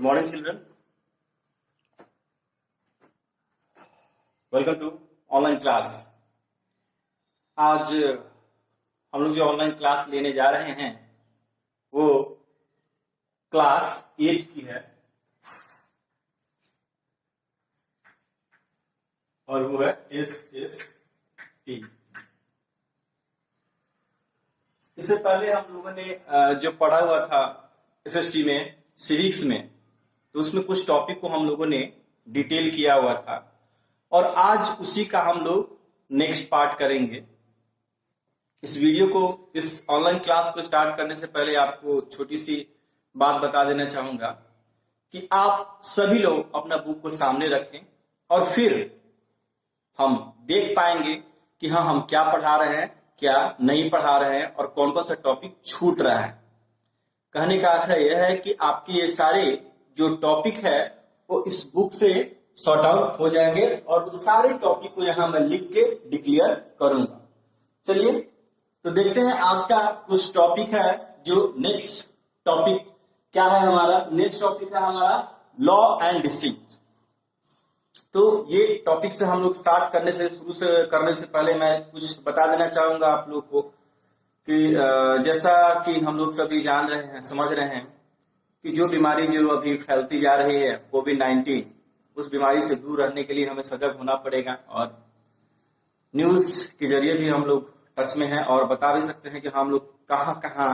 Good morning, children. Welcome to online class. आज हम लोग जो ऑनलाइन क्लास लेने जा रहे हैं वो क्लास 8 की है और वो है SST। इससे पहले हम लोगों ने जो पढ़ा हुआ था SST में सिविक्स में, तो उसमें कुछ टॉपिक को हम लोगों ने डिटेल किया हुआ था और आज उसी का हम लोग नेक्स्ट पार्ट करेंगे। इस वीडियो को, इस ऑनलाइन क्लास को स्टार्ट करने से पहले आपको छोटी सी बात बता देना चाहूंगा कि आप सभी लोग अपना बुक को सामने रखें और फिर हम देख पाएंगे कि हाँ, हम क्या पढ़ा रहे हैं, क्या नहीं पढ़ा रहे हैं और कौन कौन सा टॉपिक छूट रहा है। कहने का आशय यह है कि आपके ये सारे जो टॉपिक है वो इस बुक से सॉर्ट आउट हो जाएंगे और उस सारे टॉपिक को यहां मैं लिख के डिक्लेयर करूंगा। चलिए तो देखते हैं आज का कुछ टॉपिक है। जो नेक्स्ट टॉपिक क्या है हमारा, नेक्स्ट टॉपिक है हमारा लॉ एंड डिस्ट्रिक्ट। तो ये टॉपिक से हम लोग स्टार्ट करने से करने से पहले मैं कुछ बता देना चाहूंगा आप लोग को कि जैसा कि हम लोग सभी जान रहे हैं, समझ रहे हैं कि जो बीमारी जो अभी फैलती जा रही है कोविड-19, उस बीमारी से दूर रहने के लिए हमें सजग होना पड़ेगा और न्यूज के जरिए भी हम लोग टच में हैं और बता भी सकते हैं कि हम लोग कहां कहां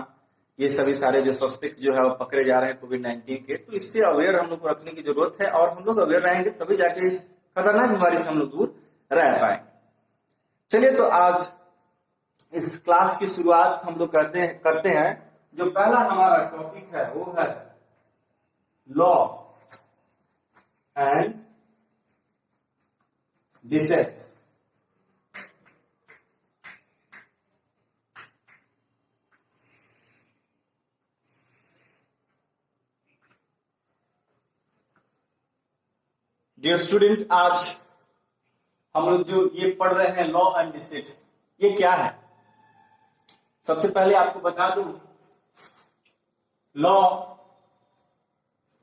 ये सभी सारे जो सस्पेक्ट जो है वो पकड़े जा रहे हैं कोविड-19 के। तो इससे अवेयर हम लोग को रखने की जरूरत है और हम लोग अवेयर रहेंगे तभी जाके इस खतरनाक बीमारी से हम लोग दूर रह पाएंगे। चलिए तो आज इस क्लास की शुरुआत हम लोग करते हैं। जो पहला हमारा टॉपिक है वो है लॉ एंड डिसेक्ट्स। डियर स्टूडेंट, आज हम लोग जो ये पढ़ रहे हैं लॉ एंड डिसेक्ट्स, ये क्या है? सबसे पहले आपको बता दूं, law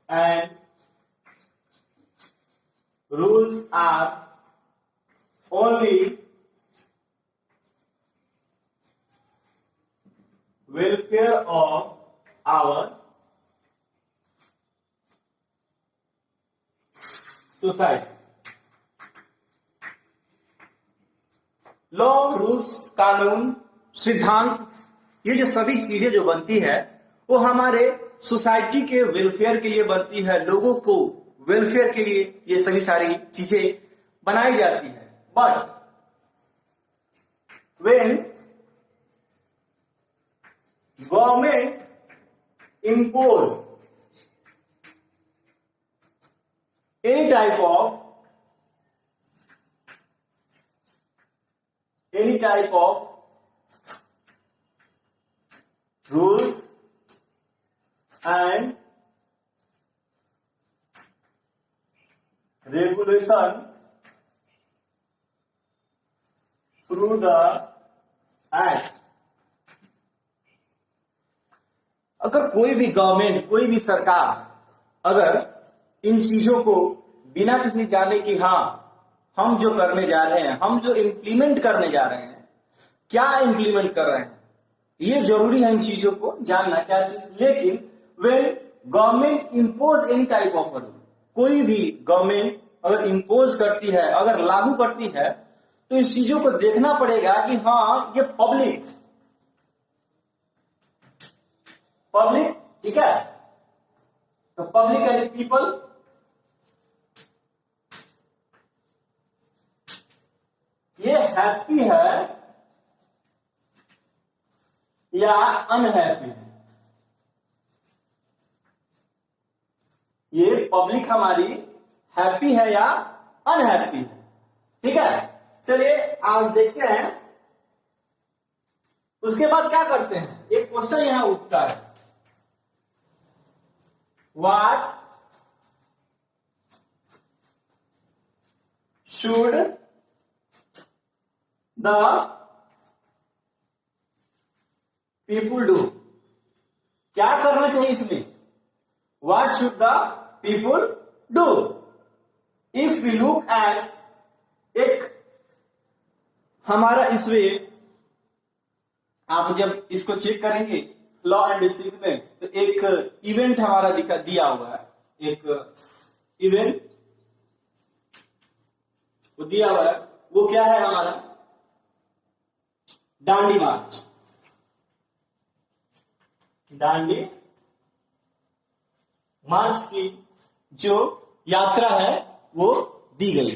and rules are only welfare of our society. Law, rules, कानून, सिद्धांत, ये जो सभी चीजें जो बनती है वो हमारे सोसाइटी के वेलफेयर के लिए बनती है। लोगों को वेलफेयर के लिए ये सभी सारी चीजें बनाई जाती है। But when government impose any type of rules and regulation through the act। अगर कोई भी गवर्नमेंट, कोई भी सरकार अगर इन चीजों को बिना किसी जाने कि हाँ, हम जो करने जा रहे हैं, हम जो इम्प्लीमेंट करने जा रहे हैं, क्या इम्प्लीमेंट कर रहे हैं, ये जरूरी है इन चीजों को जानना क्या चीज। लेकिन when government impose any type of rule, कोई भी गवर्नमेंट अगर इम्पोज करती है, अगर लागू करती है, तो इस चीजों को देखना पड़ेगा कि हाँ, ये पब्लिक ठीक है, तो पब्लिक यानी पीपल ये हैप्पी है या अनहैप्पी है। ये पब्लिक हमारी हैप्पी है या अनहैप्पी है। ठीक है, चलिए आज देखते हैं। उसके बाद क्या करते हैं, एक क्वेश्चन यहां उठता है, what should the people do, क्या करना चाहिए इसमें? What should the people do. If we look at एक हमारा इसमें आप जब इसको चेक करेंगे लॉ एंड डिस्ट्रिक्ट में, तो एक इवेंट हमारा दिया हुआ है, एक इवेंट वो दिया हुआ है। वो क्या है हमारा? दांडी मार्च। दांडी मार्च की जो यात्रा है वो दी गई।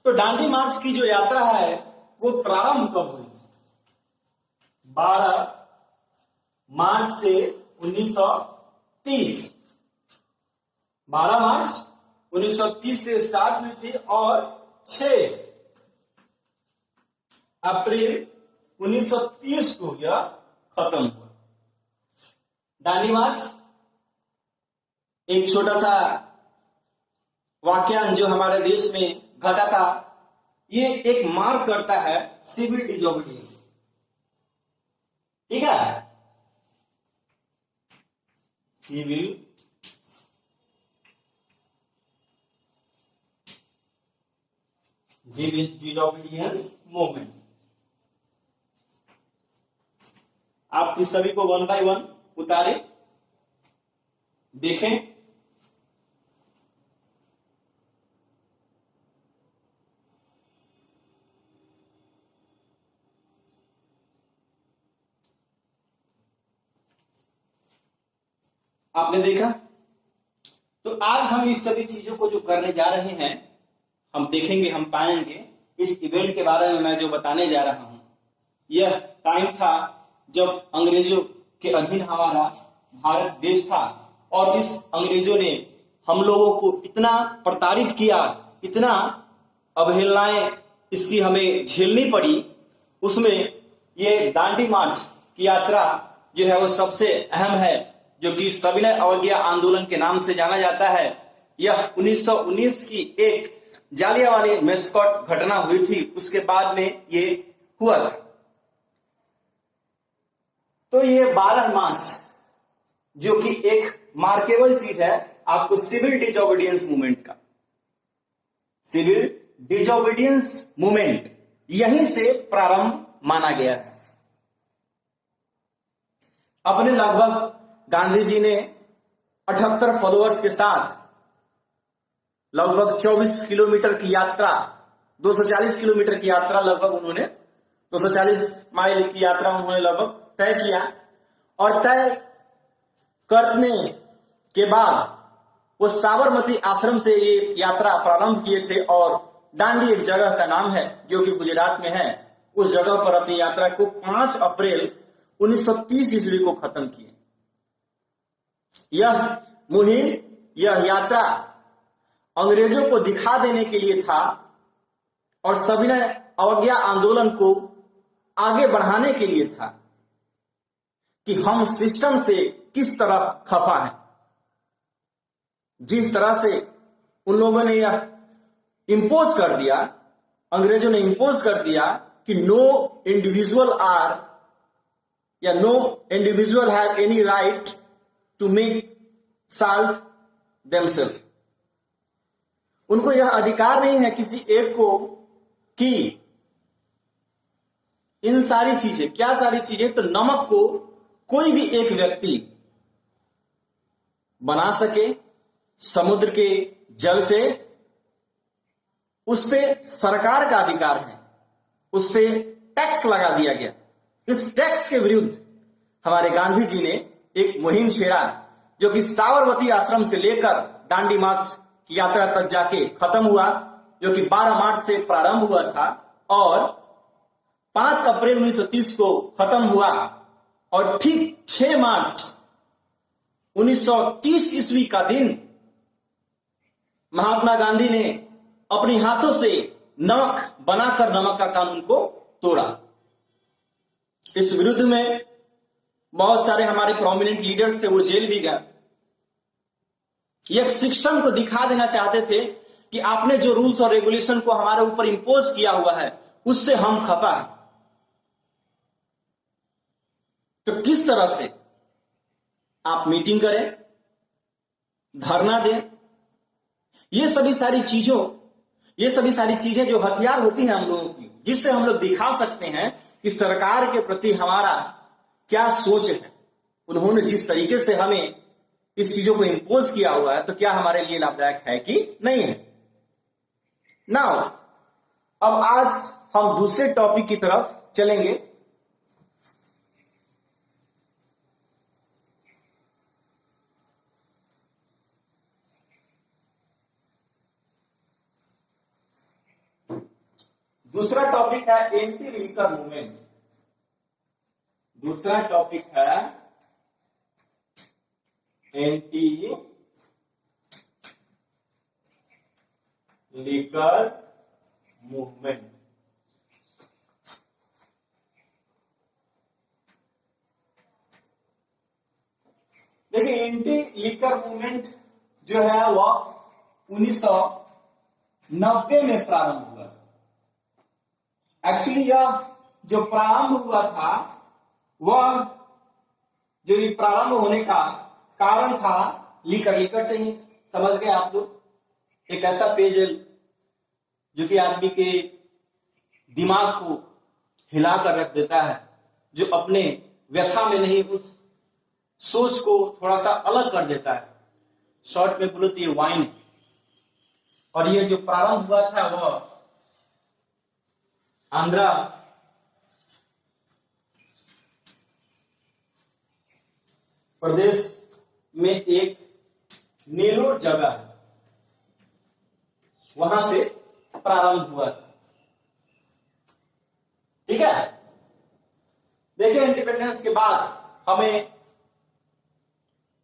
तो दांडी मार्च की जो यात्रा है वो प्रारंभ कब हुई थी? 12 मार्च से 1930। 12 मार्च 1930 से स्टार्ट हुई थी और 6 अप्रैल 1930 को यह खत्म हुआ। दांडी मार्च एक छोटा सा वाक्यांश जो हमारे देश में घटा था, ये एक मार्क करता है सिविल डिसोबीडियंस। ठीक है, सिविल डिसोबीडियंस मूवमेंट। आप इस सभी को 1 बाय 1 उतारे, देखें। आपने देखा? तो आज हम इस सभी चीजों को जो करने जा रहे हैं, हम देखेंगे, हम पाएंगे इस इवेंट के बारे में मैं जो बताने जा रहा हूं। यह टाइम था जब अंग्रेजों के अधीन हमारा भारत देश था और इस अंग्रेजों ने हम लोगों को इतना प्रताड़ित किया, इतना अवहेलनाएं इसकी हमें झेलनी पड़ी। उसमें ये दांडी मार्च की यात्रा जो है वो सबसे अहम है, जो कि सविनय अवज्ञा आंदोलन के नाम से जाना जाता है। यह 1919 की एक जालियांवाला मैस्कॉट घटना हुई थी, उसके बाद में ये हुआ था। तो ये 12 मार्च जो कि एक मार्केबल चीज है आपको सिविल डिसोबीडियंस मूवमेंट का, सिविल डिसोबीडियंस मूवमेंट यहीं से प्रारंभ माना गया है। अपने लगभग गांधी जी ने 78 फॉलोअर्स के साथ लगभग 24 किलोमीटर की यात्रा, 240 किलोमीटर की यात्रा लगभग उन्होंने 240 माइल की यात्रा उन्होंने लगभग तय किया। और तय करने के बाद वो साबरमती आश्रम से ये यात्रा प्रारंभ किए थे और दांडी एक जगह का नाम है जो कि गुजरात में है, उस जगह पर अपनी यात्रा को 5 अप्रैल 1930 ईस्वी को खत्म किए। यह मुहिम, यह यात्रा अंग्रेजों को दिखा देने के लिए था और सविनय अवज्ञा आंदोलन को आगे बढ़ाने के लिए था कि हम सिस्टम से किस तरह खफा हैं। जिस तरह से उन लोगों ने यह इंपोज कर दिया, अंग्रेजों ने इंपोज कर दिया कि नो इंडिविजुअल आर या no individual have any right to make salt themself. उनको यह अधिकार नहीं है किसी एक को कि इन सारी चीजें, क्या सारी चीजें, तो नमक को कोई भी एक व्यक्ति बना सके समुद्र के जल से, उस पे सरकार का अधिकार है, उस पे टैक्स लगा दिया गया। इस टैक्स के विरुद्ध हमारे गांधी जी ने एक मुहिम छेड़ा जो कि साबरमती आश्रम से लेकर दांडी मार्च की यात्रा तक जाके खत्म हुआ, जो कि 12 मार्च से प्रारंभ हुआ था और 5 अप्रैल 1930 को खत्म हुआ। और ठीक 6 मार्च 1930 ईस्वी का दिन महात्मा गांधी ने अपने हाथों से नमक बनाकर नमक का कानून को तोड़ा। इस विरुद्ध में बहुत सारे हमारे प्रोमिनेंट लीडर्स थे, वो जेल भी गए। एक सिस्टम को दिखा देना चाहते थे कि आपने जो रूल्स और रेगुलेशन को हमारे ऊपर इंपोज किया हुआ है उससे हम खफा है। तो किस तरह से आप मीटिंग करें, धरना दें। ये सभी सारी चीजें जो हथियार होती हैं हम लोगों की, जिससे हम लोग दिखा सकते हैं कि सरकार के प्रति हमारा क्या सोच है। उन्होंने जिस तरीके से हमें इस चीजों को इंपोज किया हुआ है, तो क्या हमारे लिए लाभदायक है कि नहीं है। नाउ अब आज हम दूसरे टॉपिक की तरफ चलेंगे। दूसरा टॉपिक है एंटी लीकर मूवमेंट। दूसरा टॉपिक है एंटी लीकर मूवमेंट। देखिए, एंटी लीकर मूवमेंट जो है वह 1990 में प्रारंभ हुआ। एक्चुअली यह जो प्रारंभ हुआ था, वह जो ये प्रारंभ होने का कारण था लीकर से ही। समझ गए आप लोग। एक ऐसा पेज है जो कि आदमी के दिमाग को हिलाकर रख देता है, जो अपने व्यथा में नहीं, उस सोच को थोड़ा सा अलग कर देता है। शॉर्ट में बोलो तो ये वाइन। और ये जो प्रारंभ हुआ था वह आंध्र प्रदेश में एक नेलोर जगह है, वहां से प्रारंभ हुआ था। ठीक है। देखिए, इंडिपेंडेंस के बाद हमें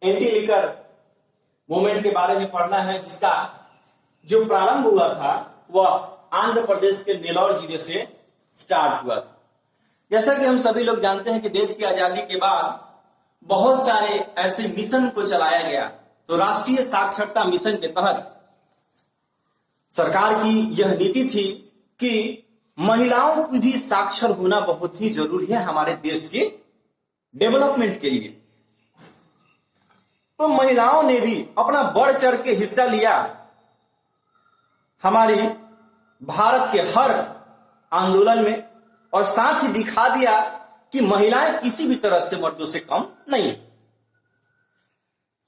एंटी लीकर मूवमेंट के बारे में पढ़ना है, जिसका जो प्रारंभ हुआ था वह आंध्र प्रदेश के नेलोर जिले से स्टार्ट हुआ था। जैसा कि हम सभी लोग जानते हैं कि देश की आजादी के बाद बहुत सारे ऐसे मिशन को चलाया गया। तो राष्ट्रीय साक्षरता मिशन के तहत सरकार की यह नीति थी कि महिलाओं की भी साक्षर होना बहुत ही जरूरी है हमारे देश के डेवलपमेंट के लिए। तो महिलाओं ने भी अपना बढ़ चढ़ के हिस्सा लिया हमारी भारत के हर आंदोलन में, और साथ ही दिखा दिया कि महिलाएं किसी भी तरह से मर्दों से कम नहीं।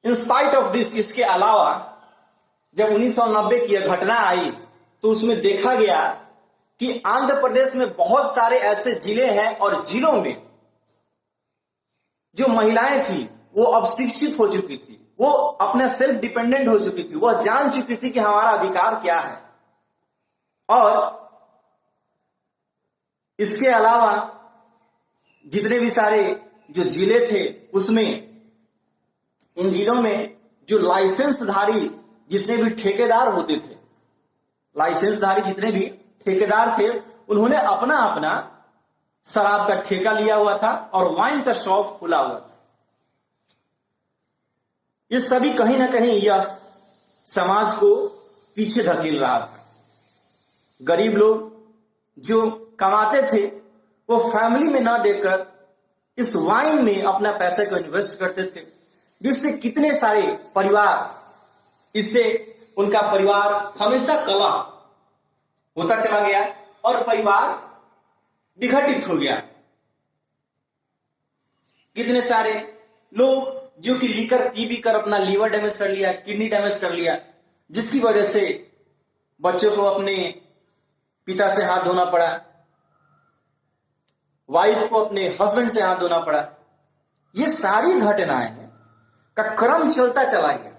इन स्पाइट ऑफ दिस, इसके अलावा जब 1990 की यह घटना आई तो उसमें देखा गया कि आंध्र प्रदेश में बहुत सारे ऐसे जिले हैं और जिलों में जो महिलाएं थी वो अब शिक्षित हो चुकी थी, वो अपने सेल्फ डिपेंडेंट हो चुकी थी, वह जान चुकी थी कि हमारा अधिकार क्या है। और इसके अलावा जितने भी सारे जो जिले थे उसमें, इन जिलों में जो लाइसेंसधारी जितने भी ठेकेदार होते थे, लाइसेंसधारी जितने भी ठेकेदार थे, उन्होंने अपना अपना शराब का ठेका लिया हुआ था और वाइन का शॉप खुला हुआ था। ये सभी कहीं ना कहीं यह समाज को पीछे धकेल रहा था। गरीब लोग जो कमाते थे वो फैमिली में ना देकर इस वाइन में अपना पैसा को इन्वेस्ट करते थे, जिससे कितने सारे परिवार, इससे उनका परिवार हमेशा कला होता चला गया और परिवार विघटित हो गया। कितने सारे लोग जो कि लीकर पी पी कर अपना लीवर डैमेज कर लिया, किडनी डैमेज कर लिया, जिसकी वजह से बच्चों को अपने पिता से हाथ धोना पड़ा, वाइफ को अपने हस्बैंड से हाथ धोना पड़ा। ये सारी घटनाएं का क्रम चलता चला गया।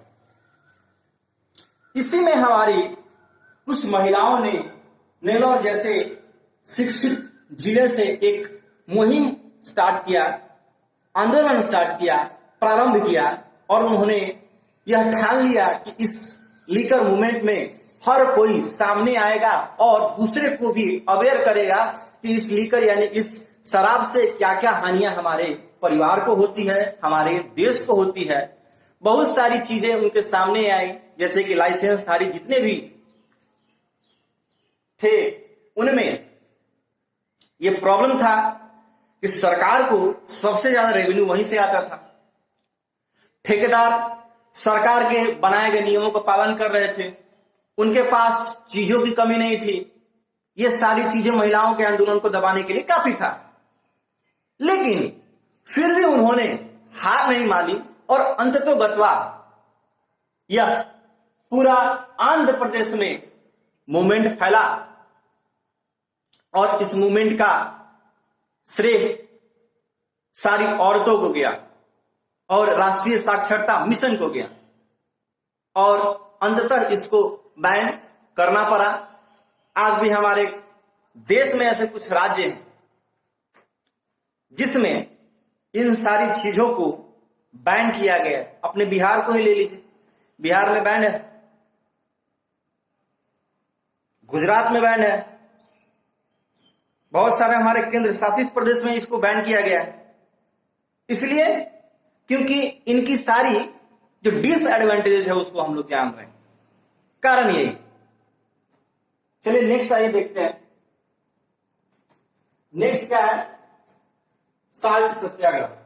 इसी में हमारी कुछ महिलाओं ने नेलोर जैसे शिक्षित जिले से एक मुहिम स्टार्ट किया, आंदोलन स्टार्ट किया, प्रारंभ किया, और उन्होंने यह ठान लिया कि इस लीकर मूवमेंट में हर कोई सामने आएगा और दूसरे को भी अवेयर करेगा कि इस लीकर यानी इस शराब से क्या क्या हानियां हमारे परिवार को होती है, हमारे देश को होती है। बहुत सारी चीजें उनके सामने आई, जैसे कि लाइसेंसधारी जितने भी थे उनमें यह प्रॉब्लम था कि सरकार को सबसे ज्यादा रेवेन्यू वहीं से आता था। ठेकेदार सरकार के बनाए गए नियमों का पालन कर रहे थे, उनके पास चीजों की कमी नहीं थी। ये सारी चीजें महिलाओं के आंदोलन को दबाने के लिए काफी था, लेकिन फिर भी उन्होंने हार नहीं मानी और अंततोगत्वा यह पूरा आंध्र प्रदेश में मूवमेंट फैला और इस मूवमेंट का श्रेय सारी औरतों को गया और राष्ट्रीय साक्षरता मिशन को गया और अंततः इसको बैन करना पड़ा। आज भी हमारे देश में ऐसे कुछ राज्य हैं जिसमें इन सारी चीजों को बैन किया गया है। अपने बिहार को ही ले लीजिए, बिहार में बैन है, गुजरात में बैन है, बहुत सारे हमारे केंद्र शासित प्रदेश में इसको बैन किया गया है। इसलिए क्योंकि इनकी सारी जो डिसएडवांटेजेस है उसको हम लोग जान रहे हैं, कारण यही। चलिए नेक्स्ट आइए देखते हैं। नेक्स्ट क्या है? साल्ट सत्याग्रह।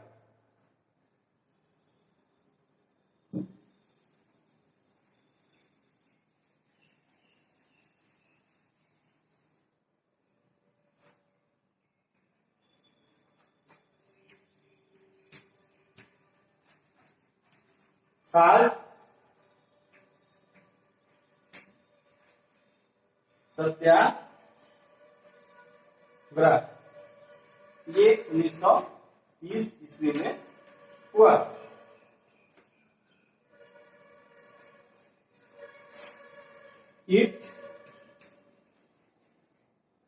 साल्ट सत्याग्रह ये 1930 ईस्वी में हुआ। It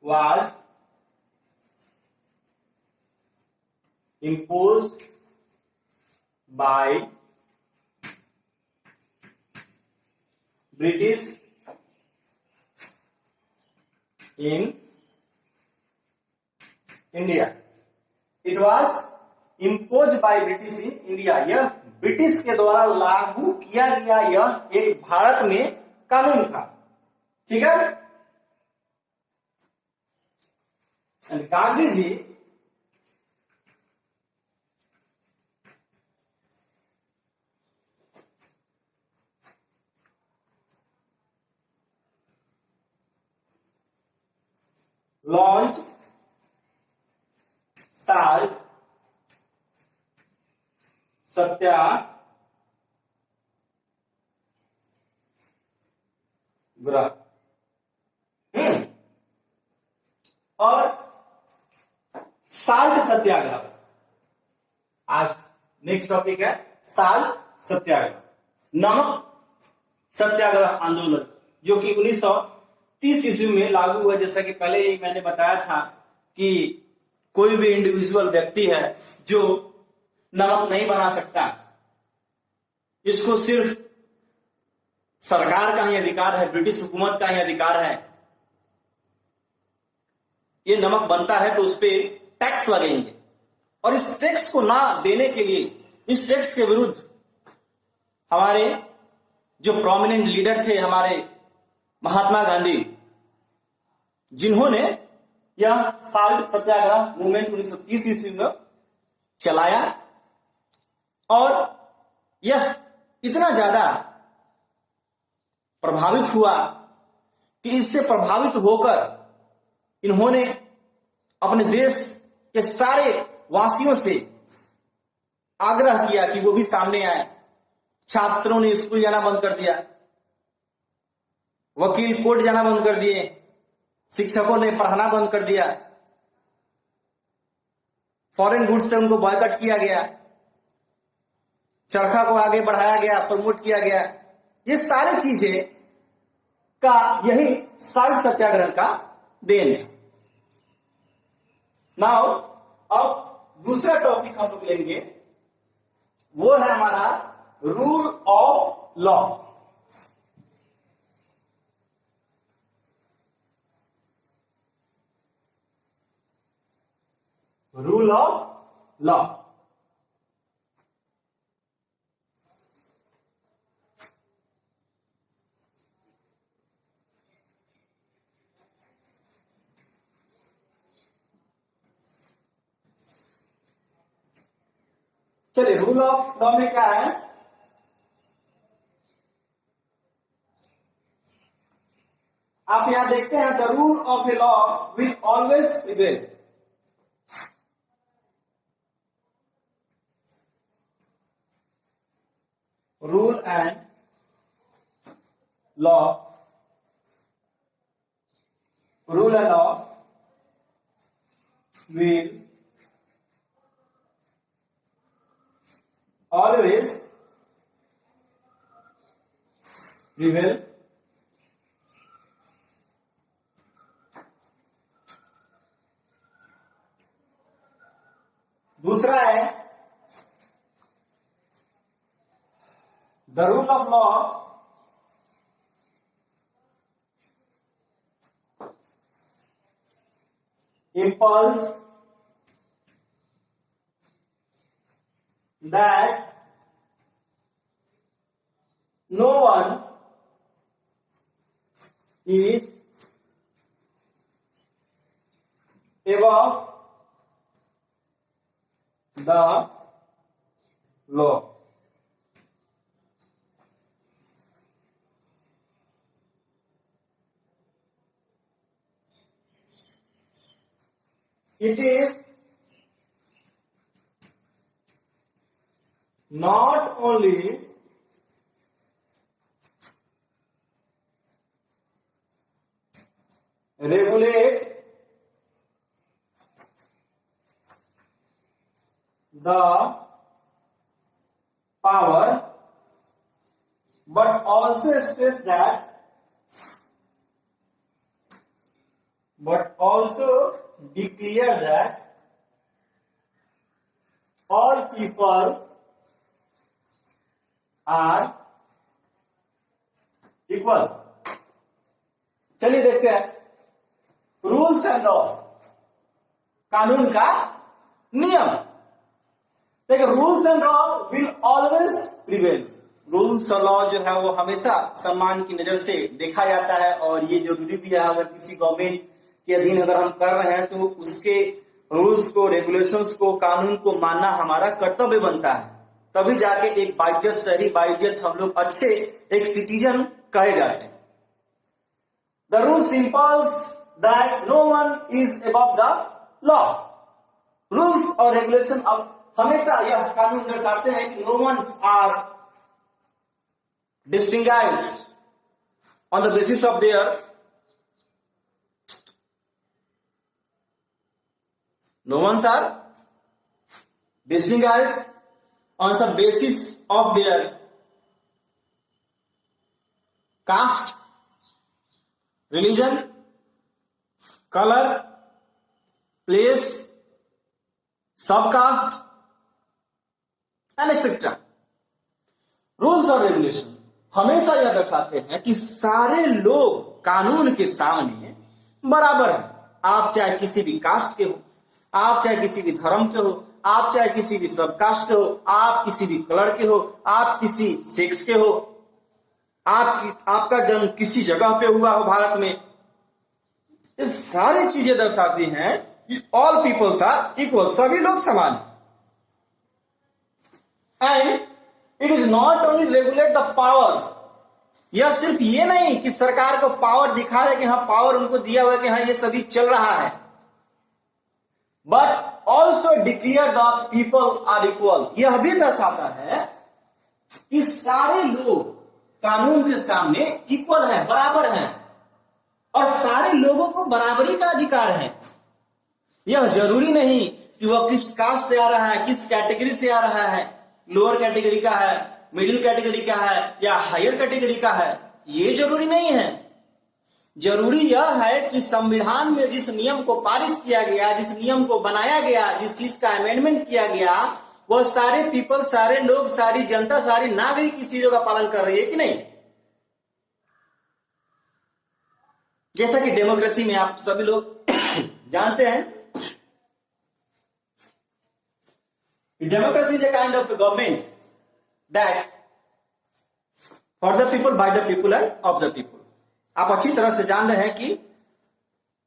was imposed by British in India. It was imposed by British in India. यह ब्रिटिश के द्वारा लागू किया गया यह एक भारत में कानून था, ठीक है। गांधी जी लॉन्च साल्ट सत्याग्रह और साल्ट सत्याग्रह। आज नेक्स्ट टॉपिक है साल्ट सत्याग्रह, नमक सत्याग्रह आंदोलन, जो कि 1930 ईस्वी में लागू हुआ। जैसा कि पहले ही मैंने बताया था कि कोई भी इंडिविजुअल व्यक्ति है जो नमक नहीं बना सकता, इसको सिर्फ सरकार का ही अधिकार है, ब्रिटिश हुकूमत का ही अधिकार है। ये नमक बनता है तो उस पर टैक्स लगेंगे और इस टैक्स को ना देने के लिए, इस टैक्स के विरुद्ध हमारे जो प्रोमिनेंट लीडर थे, हमारे महात्मा गांधी, जिन्होंने यह साल्ट सत्याग्रह मूवमेंट 1930 ईस्वी में चलाया और यह इतना ज्यादा प्रभावित हुआ कि इससे प्रभावित होकर इन्होंने अपने देश के सारे वासियों से आग्रह किया कि वो भी सामने आए। छात्रों ने स्कूल जाना बंद कर दिया, वकील कोर्ट जाना बंद कर दिए, शिक्षकों ने पढ़ाना बंद कर दिया, फॉरेन गुड्स पे उनको बॉयकॉट किया गया, चरखा को आगे बढ़ाया गया, प्रमोट किया गया। ये सारी चीजें का यही साल्ट सत्याग्रह का देन है। नाउ अब दूसरा टॉपिक हम लोग लेंगे, वो है हमारा rule of law. Rule of law चलिए, रूल ऑफ लॉ में क्या है? आप यहां देखते हैं the rule of a law will always prevail. Rule and law, rule and law will always prevail। दूसरा है the rule of law impulse that no one is above the law। It is not only regulate the power but also stress that declare that all people are equal। चलिए देखते हैं rules and law, कानून का नियम। देखिए rules and law will always prevail. Rules और law जो है वो हमेशा सम्मान की नजर से देखा जाता है, और ये जरूरी भी है। अगर किसी गवर्नमेंट के अधीन अगर हम कर रहे हैं तो उसके रूल्स को, रेगुलेशंस को, कानून को मानना हमारा कर्तव्य बनता है। तभी जाके एक बाइज्जत शहरी, बाइज्जत हम लोग अच्छे एक सिटीजन कहे जाते हैं। The rule simples that no one is above the law. Rules और रेगुलेशन अब हमेशा यह कानून दर्शाते हैं कि no one are distinguished on the basis of their no ones are distinguished on the basis of their caste, religion, color, place, subcaste and etc। Rules और regulation हमेशा यह दर्शाते हैं कि सारे लोग कानून के सामने बराबर हैं। आप चाहे किसी भी कास्ट के हो, आप चाहे किसी भी धर्म के हो, आप चाहे किसी भी सब कास्ट के हो, आप किसी भी कलर के हो, आप किसी सेक्स के हो, आपका जन्म किसी जगह पे हुआ हो भारत में, ये सारी चीजें दर्शाती हैं कि ऑल पीपल्स आर इक्वल, सभी लोग समान हैं। And it is not only regulate the power. यह सिर्फ ये नहीं कि सरकार को पावर दिखा दे कि हाँ पावर उनको दिया हुआ है कि हाँ ये सभी चल रहा है, but also declare the people are equal. यह भी दर्शाता है कि सारे लोग कानून के सामने इक्वल हैं, बराबर हैं, और सारे लोगों को बराबरी का अधिकार है। यह जरूरी नहीं कि वह किस कास्ट से आ रहा है, किस कैटेगरी से आ रहा है, लोअर कैटेगरी का है, मिडिल कैटेगरी का है या हायर कैटेगरी का है, ये जरूरी नहीं है। जरूरी यह है कि संविधान में जिस नियम को पारित किया गया, जिस नियम को बनाया गया, जिस चीज का अमेंडमेंट किया गया, वह सारे पीपल, सारे लोग, सारी जनता, सारी नागरिक इस चीजों का पालन कर रही है कि नहीं। जैसा कि डेमोक्रेसी में आप सभी लोग जानते हैं, democracy is a kind of a government that for the people, by the people and of the people। आप अच्छी तरह से जान रहे हैं कि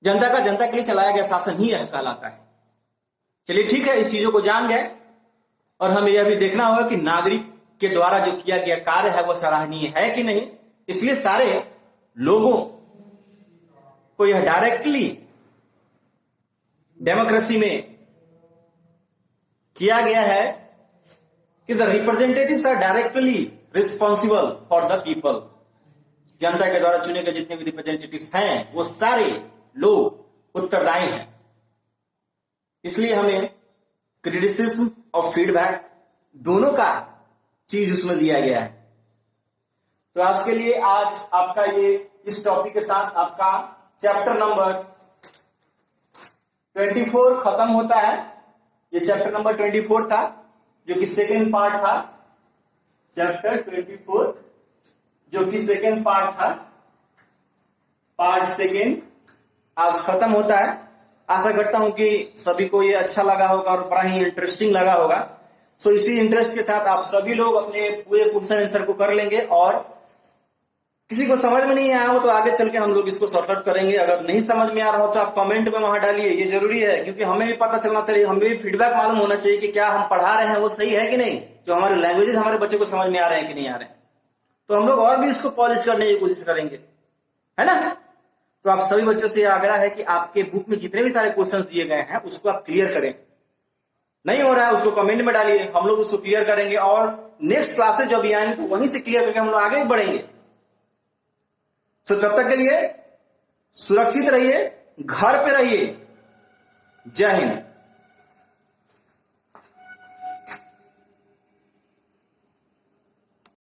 जनता का जनता के लिए चलाया गया शासन ही यह कहलाता है। चलिए ठीक है, इस चीजों को जान गए, और हमें यह भी देखना होगा कि नागरिक के द्वारा जो किया गया कार्य है वह सराहनीय है कि नहीं। इसलिए सारे लोगों को यह डायरेक्टली डेमोक्रेसी में किया गया है कि the representatives are directly responsible for the people. जनता के द्वारा चुने गए जितने भी रिप्रेजेंटेटिव्स हैं वो सारे लोग उत्तरदायी हैं। इसलिए हमें क्रिटिसिज्म और फीडबैक दोनों का चीज उसमें दिया गया है। तो आज के लिए आज आपका ये इस टॉपिक के साथ आपका चैप्टर नंबर 24 खत्म होता है। ये चैप्टर नंबर 24 था जो कि सेकेंड पार्ट था। चैप्टर 24 जो कि सेकेंड पार्ट था, पार्ट सेकेंड आज खत्म होता है। आशा करता हूं कि सभी को ये अच्छा लगा होगा और बड़ा ही इंटरेस्टिंग लगा होगा। सो इसी इंटरेस्ट के साथ आप सभी लोग अपने पूरे क्वेश्चन आंसर को कर लेंगे और किसी को समझ में नहीं आया हो तो आगे चल के हम लोग इसको सॉर्ट आउट करेंगे। अगर नहीं समझ में आ रहा हो तो आप कमेंट में वहां डालिए, ये जरूरी है क्योंकि हमें भी पता चलना चाहिए, हमें भी फीडबैक मालूम होना चाहिए कि क्या हम पढ़ा रहे हैं वो सही है कि नहीं, जो हमारे लैंग्वेजेस हमारे बच्चे को समझ में आ रहे हैं कि नहीं आ रहे हैं। तो हम लोग और भी इसको पॉलिश करने की कोशिश करेंगे, है ना। तो आप सभी बच्चों से आग्रह है कि आपके बुक में जितने भी सारे क्वेश्चन दिए गए हैं उसको आप क्लियर करें। नहीं हो रहा है उसको कमेंट में डालिए, हम लोग उसको क्लियर करेंगे और नेक्स्ट क्लासेज जो भी आएंगे तो वहीं से क्लियर करके हम लोग आगे भी बढ़ेंगे। तो तब तक के लिए सुरक्षित रहिए, घर पे रहिए। जय हिंद।